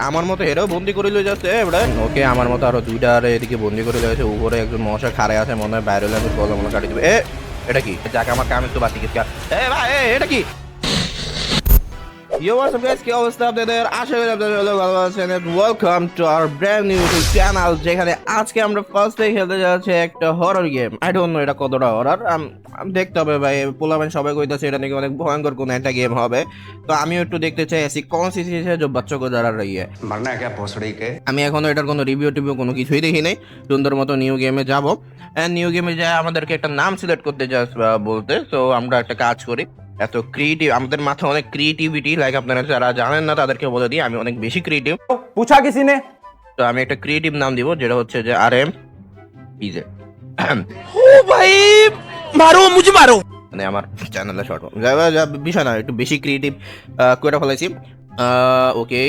আমার মতো এরাও বন্দি করে লয়ে যাচ্ছে এবারে। ওকে আমার মতো আরো দুইটা আর এদিকে বন্দি করে লয়ে যাচ্ছে। উপরে একজন মশা খাড়ে আছে, মনে হয় বাইরে আমি বললাম মনে কাটি দিবে। এটা কি? যাক আমার কাম একটু বাঁচি গেছে। ভাই এটা কি? Yo, what's up guys, কি অবস্থা আপনাদের? আশা করি আপনারা ভালো আছেন। Welcome to our brand new YouTube channel, যেখানে আজকে আমরা ফার্স্টে খেলতে যাচ্ছি একটা horror game. I don't know এটা কতটা হরর, দেখতে হবে ভাই। পোলাবেন সবাই কইতাছে এটা নাকি অনেক ভয়ঙ্কর কোন একটা গেম হবে। তো আমিও একটু দেখতে চাই ऐसी कौन सी चीज है जो बच्चों को डरा रही है। मरना है क्या भोसड़ी के। আমি এখনো এটার কোনো রিভিউ টিভিউ কোনো কিছুই দেখি নাই। সুন্দর মতো নিউ গেমে যাব, এন্ড নিউ গেমে যায় আমাদেরকে একটা নাম সিলেক্ট করতে যা বলতে। তো আমরা একটা কাজ করি, এত ক্রিয়েটিভ আমাদের মাথায় অনেক ক্রিয়েটিভিটি, লাইক আপনারা যারা জানেন না তাদেরকে বলে দিই আমি অনেক বেশি ক্রিয়েটিভ। पूछा किसी ने। তো আমি একটা ক্রিয়েটিভ নাম দিব যেটা হচ্ছে যে আর এম পিজে। ओ भाई मारो मुझे मारो। মানে আমার চ্যানেলে শর্ট বিষয় না, একটু বেশি ক্রিয়েটিভ করে ফেলেছি। ওকে,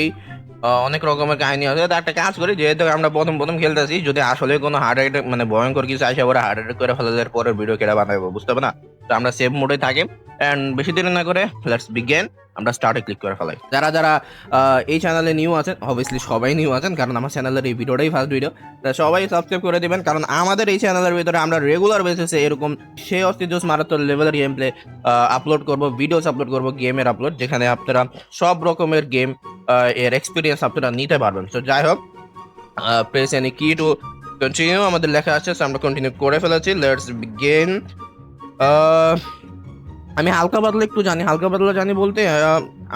অনেক রকমের কাহিনী আছে। তো একটা কাজ করি, যেহেতু আমরা প্রথম প্রথম খেলতেছি, যদি আসলে কোনো হার্ট অ্যাটাক মানে ভয়ঙ্কর কিছু আসে ওরা হার্ট অ্যাটাক করে ফেলে পরের ভিডিও কেটে বানাবো, বুঝতে হবে না। তো আমরা সেভ মোডে থাকি, এন্ড বেশি দেরি না করে লেটস বিগিন। আমরা স্টার্টে ক্লিক করে ফেলাই। যারা যারা এই চ্যানেলে নিউ আছেন, অবভিয়াসলি সবাই নিউ আছেন কারণ আমার চ্যানেলের এই ভিডিওটাই ফার্স্ট ভিডিও। সবাই সাবস্ক্রাইব করে দিবেন, কারণ আমাদের এই চ্যানেলের ভিতরে আমরা রেগুলার বেসিসে এরকম সেই অস্তিত্ব মারাত্মক লেভেলের গেম প্লে আপলোড করবো, ভিডিওস আপলোড করবো, গেমের আপলোড, যেখানে আপনারা সব রকমের গেম এর এক্সপিরিয়েন্স আপনারা নিতে পারবেন। তো যাই হোক, প্রেস এনি কি টু কন্টিনিউ আমাদের লেখা আছে, আমরা কন্টিনিউ করে ফেলেছি। Let's begin. আমি হালকা পাতলা একটু জানি, হালকা পাতলা জানি বলতে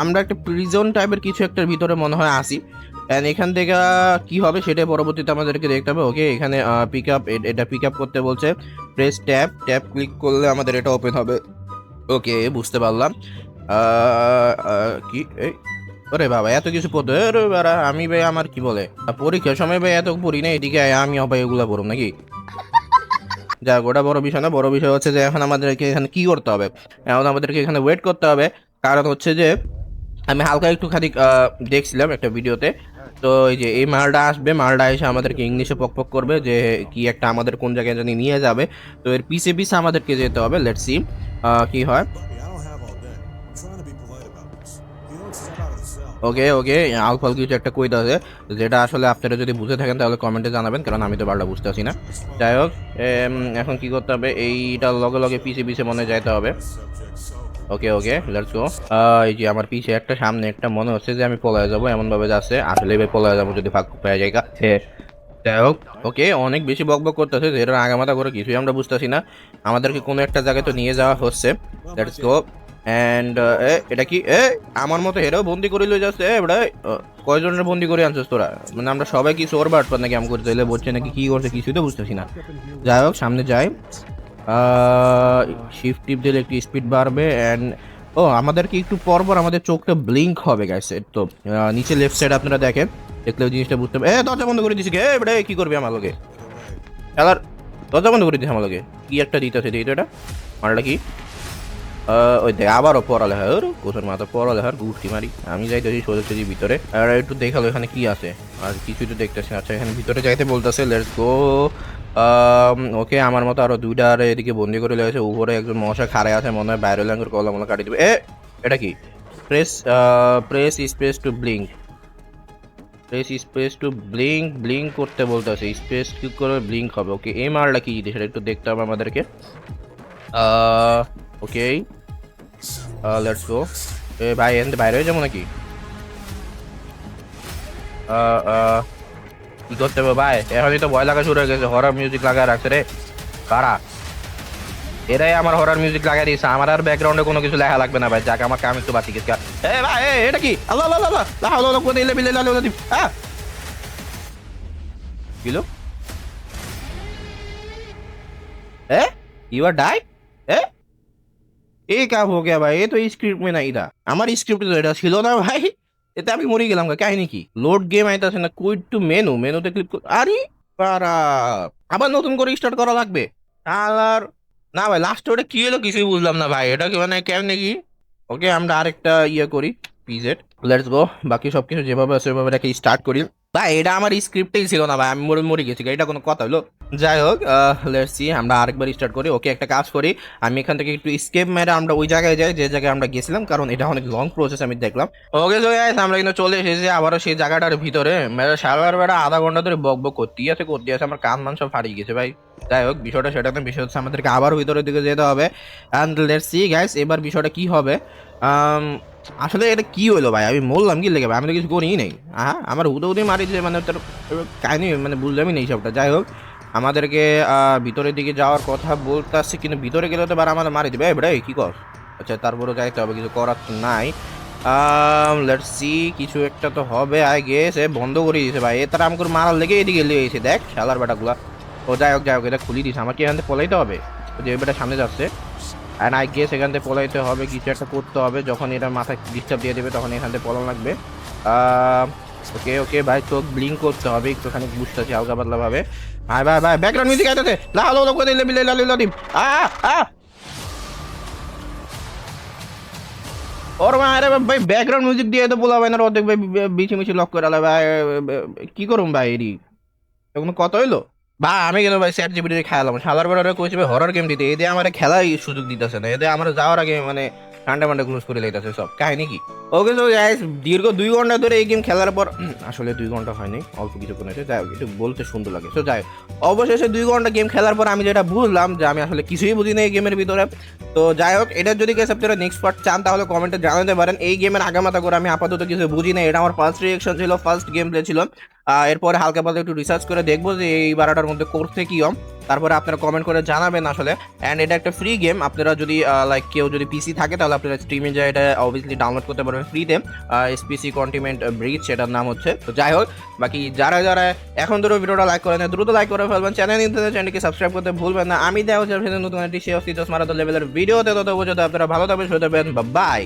আমরা একটা প্রিজন টাইপের কিছু একটার ভিতরে মনে হয় আসি, এন্ড এখান থেকে কি হবে সেটা পরবর্তীতে আমাদেরকে দেখতে হবে। ওকে, এখানে পিক আপ, এটা পিক আপ করতে বলছে। প্রেস ট্যাব, ট্যাব ক্লিক করলে আমাদের এটা ওপেন হবে। ওকে, বুঝতে পারলাম। কি ওরে বাবা এত কিছু পড়তে, আমি ভাই আমার কি বলে পরীক্ষার সময় ভাই এত পড়ি না, এদিকে আমি ভাই এগুলা পড়ব নাকি? যাক ওটা বড় বিষয় না, বড় বিষয় হচ্ছে যে এখন আমাদেরকে এখানে কি করতে হবে। এখন আমাদেরকে এখানে ওয়েট করতে হবে, কারণ হচ্ছে যে আমি হালকা একটুখানি দেখছিলাম একটা ভিডিওতে। তো এই যে এই মালটা আসবে, মালটা এসে আমাদেরকে ইংলিশে পক পক করবে যে কি একটা আমাদের কোন জায়গায় জানি নিয়ে যাবে। তো এর পিছে পিছে আমাদেরকে যেতে হবে। লেটস সি কি হয়। ওকে ওকে, আলফাল কিছু একটা কইতে আছে, যেটা আসলে আপনারা যদি বুঝে থাকেন তাহলে কমেন্টে জানাবেন, কারণ আমি তো বারটা বুঝতেছি না। যাই হোক, এখন কি করতে হবে, এইটার লগে লগে পিছে পিছে মনে যাইতে হবে। ওকে ওকে, লেটস গো। এই যে আমার পিছে একটা সামনে একটা মনে হচ্ছে যে আমি পলায় যাবো, এমন ভাবে যাচ্ছে, আসলে ভাই পলায় যাবো যদি ফাঁক পেয়ে যায়। যাই হোক, ওকে অনেক বেশি বকবক করতেছে, যেটা আগামাথা করে কিছুই আমরা বুঝতেছি না। আমাদেরকে কোনো একটা জায়গায় তো নিয়ে যাওয়া হচ্ছে। Let's go. এন্ড এটা কি আমার মতো এরাও বন্দি করে লয়ে যাচ্ছে এবারে। কয়জনের বন্দি করে আনছিস তোরা? মানে আমরা সবাই কি চোর বাটপার নাকি? আমাকে চাইলে বলছে নাকি কি করছে কিছুই তো বুঝতেছি না। যাই হোক, সামনে যাই। শিফট টিপ দিলে একটু স্পিড বাড়বে, অ্যান্ড আমাদেরকে একটু পর পর আমাদের চোখটা ব্লিঙ্ক হবে গাইস। তো নিচে লেফট সাইড আপনারা দেখেন, দেখলে ওই জিনিসটা বুঝতে হবে। দরজা বন্ধ করে দিছি কে এবারে? কি করবি আমার লোকে? খেলার দরজা বন্ধ করে দিছি আমার লোকে, কি একটা দিতেছে দিই তো এটা মালটা কি? ওই দেখ আবারও পড়ালেখা, ওর কোথার মাথা পড়ালেখার গুষ্টি মারি। আমি যাইতেছি সোজাসুজি ভিতরে, আর একটু দেখালো এখানে কি আছে, আর কিছুই তো দেখতেছি। আচ্ছা এখানে ভিতরে যাইতে বলতেছে, লেটস গো। ওকে আমার মতো আরো দুইটা আর এদিকে বন্দি করে লেগেছে। উপরে একজন মশা খাড়ে আছে, মনে হয় বাইরে ল্যাঙ্গুর কলা মলা কাটি দিবে। এটা কি? Press press space to blink, press space to blink, blink করতে বলতেছে, স্পেস ক্লিক করে ব্লিঙ্ক হবে। ওকে, এই মালটা কি সেটা একটু দেখতে হবে আমাদেরকে। Okay let's go. ভাই এখান থেকে বাইরে হয়ে যাবো নাকি? কি করতে হবে ভাই? এখনই তো ভয় লাগা শুরু হয়ে গেছে, হরর মিউজিক লাগায় রাখছে রে কারা? এরাই আমার হরর মিউজিক লাগাই দিয়েছে, আমার আর ব্যাকগ্রাউন্ডে কোনো কিছু লেখা লাগবে না ভাই। যাক আমার কাম একটু বাঁচি গেছে। ভাই এটা কি? আল্লাহ আল্লাহ আল্লাহ আল্লাহ আল্লাহ আল্লাহ কোথায় লেবিলে লাল লাল কিলো यू आर डाई ये क्या हो गया भाई? ये तो स्क्रिप्ट में नहीं था, আমার স্ক্রিপ্টে তো এটা ছিল না ভাই। এতে আমি মরে গেলাম, কাহিনী কি? লোড গেম আইতাছে না, কুইট টু মেনু, মেনুতে ক্লিক কর। আরে পারা আবার নতুন করে স্টার্ট করা লাগবে আর না ভাই। লাস্টে ওটা কি হলো কিছুই বুঝলাম না ভাই, এটা কি মানে কেমনে কি? ওকে আমরা আরেকটা ইয়ে করি, পিজেড। লেটস গো, বাকি সবকিছু যেভাবে আছে সেভাবে রেখে স্টার্ট করি। ভাই এটা আমার স্ক্রিপ্টেই ছিল না ভাই, আমি মরে মরে গেছি, এটা কোনো কথা হলো? যাই হোক, লেটস সি, আমরা আরেকবার স্টার্ট করি। ওকে, একটা কাজ করি, আমি এখান থেকে একটু স্কেপ মেরে আমরা ওই জায়গায় যাই যে জায়গায় আমরা গেছিলাম, কারণ এটা অনেক লং প্রসেস আমি দেখলাম। ওকে সো গাইস, আমরা কিন্তু চলে এসেছি আবারও সেই জায়গাটার ভিতরে। মেরে সারাবার বেড়া আধা ঘন্টা ধরে বক বক করতেই আছে, আমার কান মান সব হারিয়ে গেছে ভাই। যাই হোক, বিষয়টা সেটা না, বিষয় হচ্ছে আমাদেরকে আবার ভিতরের দিকে যেতে হবে। অ্যান্ড লেটস সি গাইস, এবার বিষয়টা কি হবে। আম, আসলে এটা কি হলো ভাই, আমি বললাম কি লেগে ভাই, আমি তো কিছু করিই নেই। হ্যাঁ, আমার উদে মারি যে মানে তার কাহিনি মানে বুঝলামই নেই সবটা। যাই হোক, আমাদেরকে ভিতরের দিকে যাওয়ার কথা বলতেছে, কিন্তু ভিতরে গেলে তো বার আমাদের মারি দেবে বেড়ে কি কর। আচ্ছা, তারপরে যাইতে হবে, কিছু করার তো নাই। লেটস সি, কিছু একটা তো হবে আই গেস। এ বন্ধ করে দিয়েছে ভাই, এ তারা আমাকে মারার লেগে এদিকে লিয়ে এসে দেখ শালার বেটাগুলা। ও যাই হোক যাই হোক, এটা খুলি দিছে, আমাকে এখান থেকে পলাইতে হবে। তো যে বেটা সামনে যাচ্ছে, অ্যান্ড আই গেস এখান থেকে পলাইতে হবে, কিছু একটা করতে হবে। যখন এটা মাথায় ডিস্টার্ব দিয়ে দেবে তখন এখান থেকে পলানো লাগবে। ওকে ওকে ভাই, চোখ ব্লিঙ্ক করতে হবে একটুখানি, বুঝতেছি হালকা পাতলা ভাবে। ভাই ভাই ভাই, ব্যাকগ্রাউন্ড মিউজিক আইতেছে, লালো লোক করে লেবিলে লালি লালিম। আ আ ওর মা, আরে ভাই ব্যাকগ্রাউন্ড মিউজিক দিয়ে তো বলা হয় না, অর্ধেক ভাই বিছি মিছি লক করে আলে ভাই। কি করুম ভাই এরি, এখন কত হইলো? বা আমি কিন্তু ভাই চ্যাট জিপিটি খেলাম, সাদার বেড়া কইছে ভাই হরর গেম দিতে, এদের আমার খেলাই সুযোগ দিতেছে না, এদের আমার যাওয়ার আগে মানে ঠান্ডা মান্ডা ক্লোজ করে লাইতেছে সব কাহিনী কি। ওকে তো গাইস, দীর্ঘ 2 ঘন্টা ধরে এই গেম খেলার পর আসলে 2 ঘন্টা হয়নি, অল্প কিছুক্ষণ হয়েছে, যাই হোক একটু বলতে সুন্দর লাগে। তো যাই হোক, অবশেষে 2 ঘন্টা গেম খেলার পর আমি যেটা বুঝলাম যে আমি আসলে কিছুই বুঝি না এই গেমের ভিতরে। তো যাই হোক, এটার যদি কেস আপনারা নেক্সট পার্ট চান তাহলে কমেন্টে জানাতে পারেন। এই গেমের আগামাতা করে আমি আপাতত কিছু বুঝি না, এটা আমার ফার্স্ট রিয়েকশন ছিল, ফার্স্ট গেম প্লে ছিল। এরপরে হালকা পাতলা একটু রিসার্চ করে দেখবো যে এই বারোটার মধ্যে করতে কি হম, তারপরে আপনারা কমেন্ট করে জানাবেন আসলে। অ্যান্ড এটা একটা ফ্রি গেম, আপনারা যদি লাইক কেউ যদি পিসি থাকে তাহলে আপনারা স্ট্রিমে যায় এটা অবভিয়াসলি ডাউনলোড করতে পারবেন ফ্রিতে। এসপিসি কন্টিনেন্ট ব্রিজ সেটার নাম হচ্ছে। তো যাই হোক, বাকি যারা যারা এখন ধরো ভিডিওটা লাইক করেন, দ্রুত লাইক করে ফেলবেন, চ্যানেলকে সাবস্ক্রাইব করতে ভুলবেন না। আমি দেওয়া হচ্ছে নতুন একটি সে অফ মারাতো লেভেলের ভিডিওতে, তত পর্যন্ত আপনারা ভালো থাকবেন, সুস্থ থাকবেন, বাই।